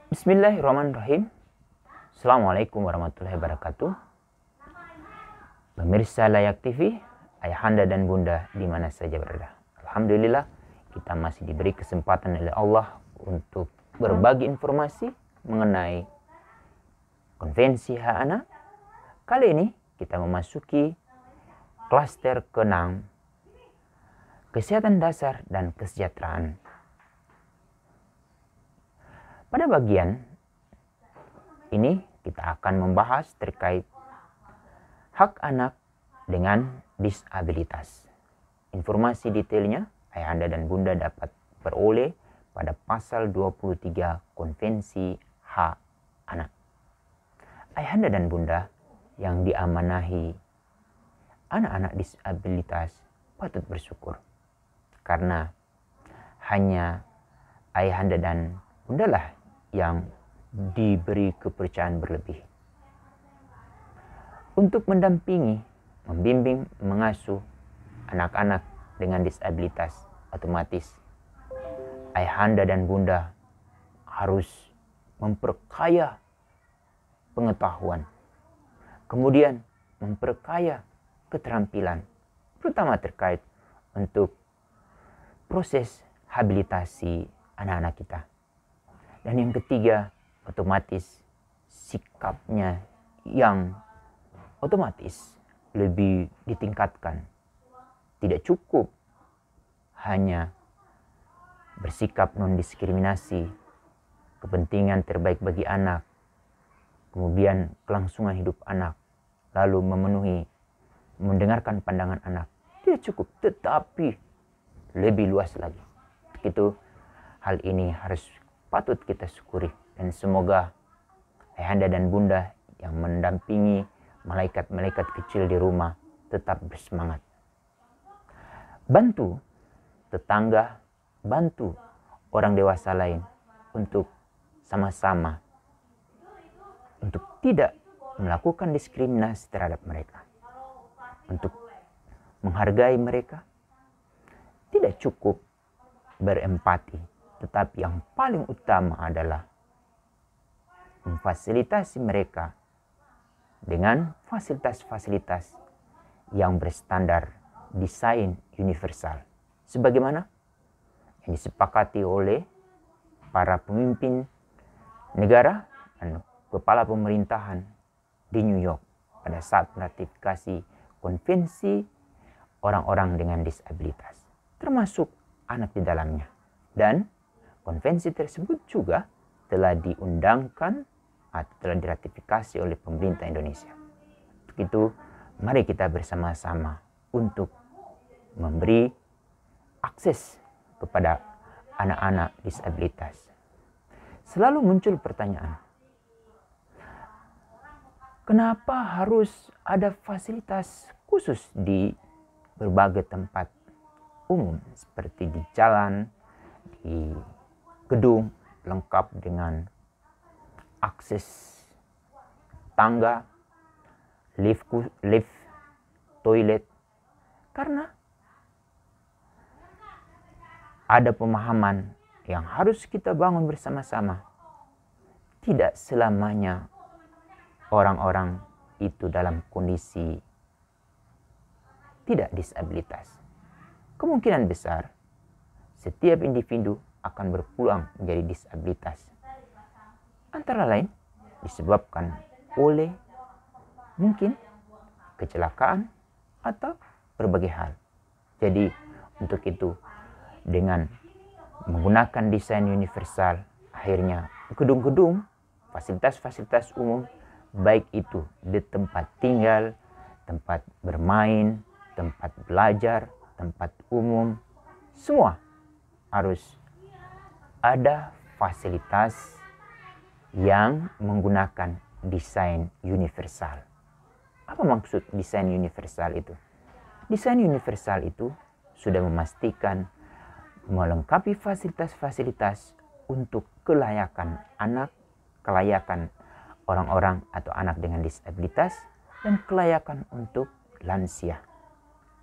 Bismillahirrahmanirrahim. Assalamualaikum warahmatullahi wabarakatuh. Pemirsa Layak TV, ayahanda dan bunda di mana saja berada. Alhamdulillah, kita masih diberi kesempatan oleh Allah untuk berbagi informasi mengenai konvensi hak anak. Kali ini kita memasuki klaster ke-6, kesehatan dasar dan kesejahteraan. Pada bagian ini kita akan membahas terkait hak anak dengan disabilitas. Informasi detailnya ayahanda dan bunda dapat peroleh pada pasal 23 Konvensi Hak Anak. Ayahanda dan bunda yang diamanahi anak-anak disabilitas patut bersyukur, karena hanya ayahanda dan bunda lah yang diberi kepercayaan berlebih untuk mendampingi, membimbing, mengasuh anak-anak dengan disabilitas. Otomatis ayahanda dan bunda harus memperkaya pengetahuan, kemudian memperkaya keterampilan, terutama terkait untuk proses habilitasi anak-anak kita. Dan yang ketiga, otomatis sikapnya yang otomatis lebih ditingkatkan. Tidak cukup hanya bersikap non-diskriminasi, kepentingan terbaik bagi anak, kemudian kelangsungan hidup anak, lalu memenuhi, mendengarkan pandangan anak. Tidak cukup, tetapi lebih luas lagi. Itu hal ini harus patut kita syukuri, dan semoga ayahanda dan bunda yang mendampingi malaikat-malaikat kecil di rumah tetap bersemangat. Bantu tetangga, bantu orang dewasa lain untuk sama-sama untuk tidak melakukan diskriminasi terhadap mereka, untuk menghargai mereka. Tidak cukup berempati, tetapi yang paling utama adalah memfasilitasi mereka dengan fasilitas-fasilitas yang berstandar desain universal, sebagaimana yang disepakati oleh para pemimpin negara dan kepala pemerintahan di New York pada saat meratifikasi konvensi orang-orang dengan disabilitas, termasuk anak di dalamnya. Dan konvensi tersebut juga telah diundangkan atau telah diratifikasi oleh pemerintah Indonesia. Untuk itu, mari kita bersama-sama untuk memberi akses kepada anak-anak disabilitas. Selalu muncul pertanyaan, kenapa harus ada fasilitas khusus di berbagai tempat umum, seperti di jalan, di gedung, lengkap dengan akses tangga, lift, toilet? Karena ada pemahaman yang harus kita bangun bersama-sama. Tidak selamanya orang-orang itu dalam kondisi tidak disabilitas. Kemungkinan besar setiap individu akan berpulang menjadi disabilitas. Antara lain disebabkan oleh mungkin kecelakaan atau berbagai hal. Jadi untuk itu, dengan menggunakan desain universal, akhirnya gedung-gedung, fasilitas-fasilitas umum, baik itu di tempat tinggal, tempat bermain, tempat belajar, tempat umum, semua harus ada fasilitas yang menggunakan desain universal. Apa maksud desain universal itu? Desain universal itu sudah memastikan melengkapi fasilitas-fasilitas untuk kelayakan anak, kelayakan orang-orang atau anak dengan disabilitas, dan kelayakan untuk lansia.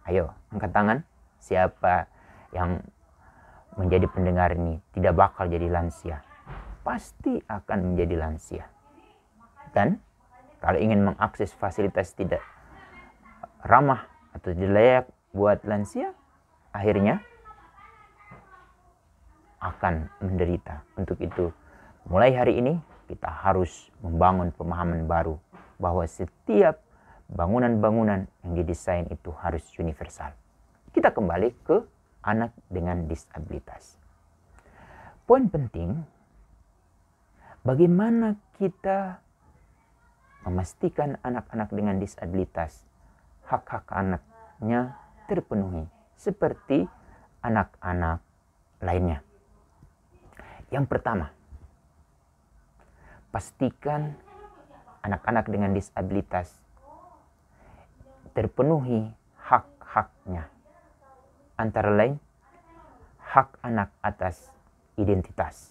Ayo, angkat tangan. Siapa yang menjadi pendengar ini tidak bakal jadi lansia? pasti akan menjadi lansia. Dan kalau ingin mengakses fasilitas tidak ramah atau tidak layak buat lansia, akhirnya akan menderita. Untuk itu, mulai hari ini kita harus membangun pemahaman baru bahwa setiap bangunan-bangunan yang didesain itu harus universal. Kita kembali ke anak dengan disabilitas. Poin penting, bagaimana kita memastikan anak-anak dengan disabilitas hak-hak anaknya terpenuhi seperti anak-anak lainnya. Yang pertama, pastikan anak-anak dengan disabilitas terpenuhi hak-haknya. Antara lain, hak anak atas identitas.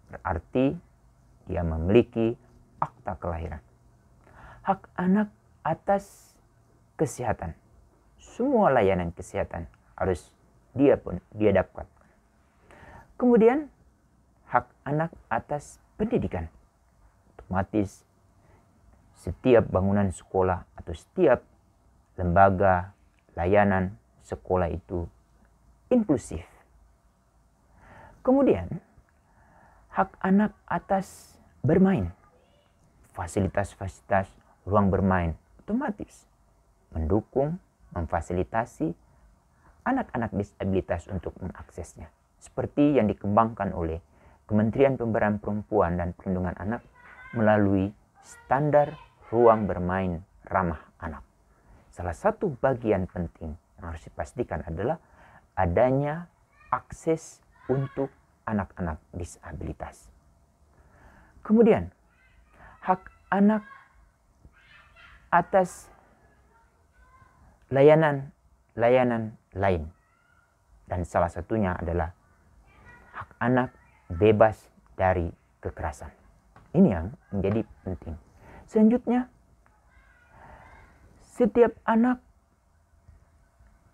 Berarti dia memiliki akta kelahiran. Hak anak atas kesehatan. Semua layanan kesehatan harus dia dapatkan. Kemudian hak anak atas pendidikan. Otomatis setiap bangunan sekolah atau setiap lembaga layanan sekolah itu inklusif. Kemudian hak anak atas bermain. Fasilitas-fasilitas ruang bermain otomatis mendukung, memfasilitasi anak-anak disabilitas untuk mengaksesnya. Seperti yang dikembangkan oleh Kementerian Pemberdayaan Perempuan dan Perlindungan Anak melalui standar ruang bermain ramah anak. Salah satu bagian penting yang harus dipastikan adalah adanya akses untuk anak-anak disabilitas. Kemudian, hak anak atas layanan lain. Dan salah satunya adalah hak anak bebas dari kekerasan. Ini yang menjadi penting. Selanjutnya, setiap anak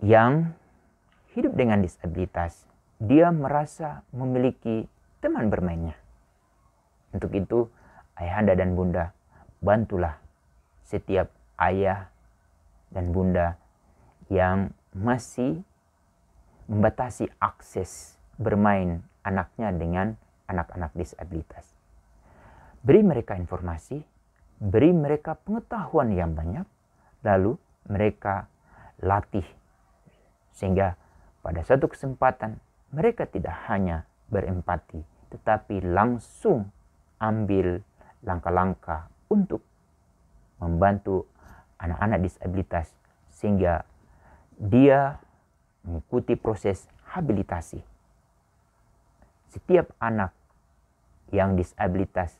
yang hidup dengan disabilitas, dia merasa memiliki teman bermainnya. Untuk itu, ayahanda dan bunda, bantulah setiap ayah dan bunda yang masih membatasi akses bermain anaknya dengan anak-anak disabilitas. Beri mereka informasi, beri mereka pengetahuan yang banyak, lalu mereka latih. Sehingga pada suatu kesempatan mereka tidak hanya berempati, tetapi langsung ambil langkah-langkah untuk membantu anak-anak disabilitas sehingga dia mengikuti proses habilitasi. Setiap anak yang disabilitas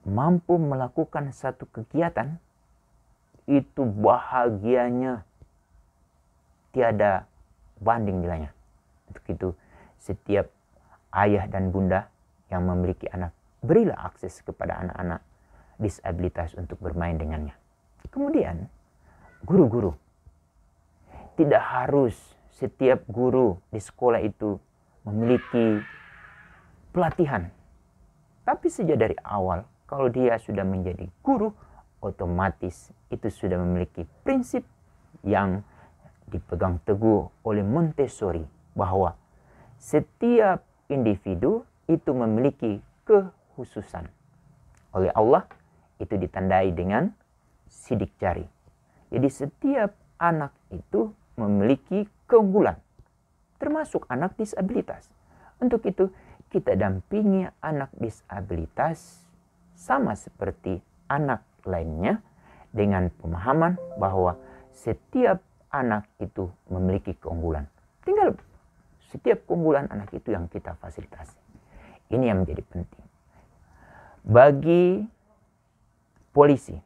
mampu melakukan satu kegiatan, itu bahagianya tiada banding nilainya. Untuk itu, setiap ayah dan bunda yang memiliki anak, berilah akses kepada anak-anak disabilitas untuk bermain dengannya. Kemudian, guru-guru. Tidak harus setiap guru di sekolah itu memiliki pelatihan. Tapi sejak dari awal, kalau dia sudah menjadi guru, otomatis itu sudah memiliki prinsip yang dipegang teguh oleh Montessori, bahwa setiap individu itu memiliki kekhususan. Oleh Allah, itu ditandai dengan sidik jari. Jadi setiap anak itu memiliki keunggulan, termasuk anak disabilitas. Untuk itu, kita dampingi anak disabilitas sama seperti anak lainnya dengan pemahaman bahwa setiap anak itu memiliki keunggulan. Tinggal setiap keunggulan anak itu yang kita fasilitasi. Ini yang menjadi penting. Bagi polisi,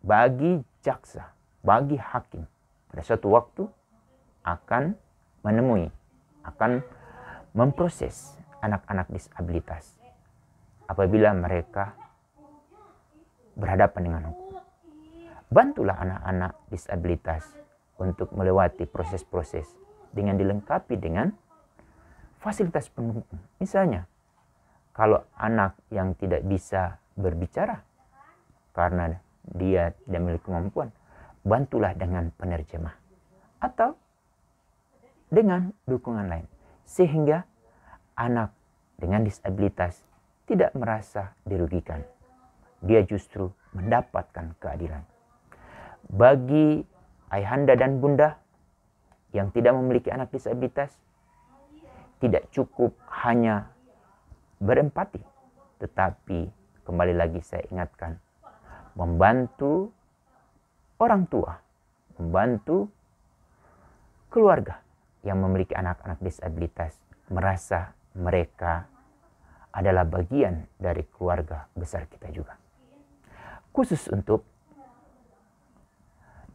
bagi jaksa, bagi hakim, pada suatu waktu akan menemui, akan memproses anak-anak disabilitas apabila mereka berhadapan dengan hukum. Bantulah anak-anak disabilitas untuk melewati proses-proses dengan dilengkapi dengan fasilitas pendukung. Misalnya, Kalau anak yang tidak bisa berbicara karena dia tidak memiliki kemampuan, bantulah dengan penerjemah atau dengan dukungan lain, sehingga anak dengan disabilitas tidak merasa dirugikan. Dia justru mendapatkan keadilan. Bagi ayahanda dan bunda yang tidak memiliki anak disabilitas, tidak cukup hanya berempati, tetapi kembali lagi saya ingatkan, membantu orang tua, membantu keluarga yang memiliki anak-anak disabilitas merasa mereka adalah bagian dari keluarga besar kita juga. Khusus untuk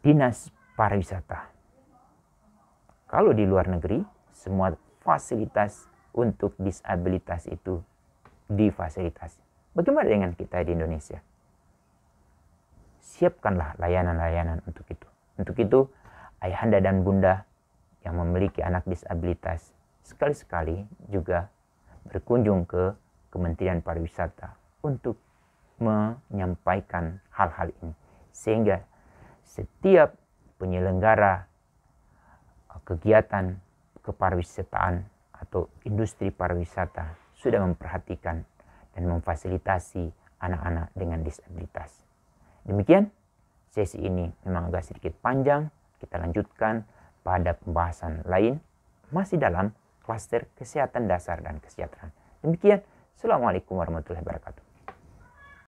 Dinas Pariwisata. Kalau di luar negeri, semua fasilitas untuk disabilitas itu difasilitasi. Bagaimana dengan kita di Indonesia? Siapkanlah layanan-layanan untuk itu. Untuk itu, ayahanda dan bunda yang memiliki anak disabilitas sekali-sekali juga berkunjung ke Kementerian Pariwisata untuk menyampaikan hal-hal ini. Sehingga setiap penyelenggara kegiatan kepariwisataan atau industri pariwisata sudah memperhatikan dan memfasilitasi anak-anak dengan disabilitas. Demikian, sesi ini memang agak sedikit panjang. Kita lanjutkan pada pembahasan lain masih dalam klaster kesehatan dasar dan kesejahteraan. Demikian, Assalamualaikum warahmatullahi wabarakatuh.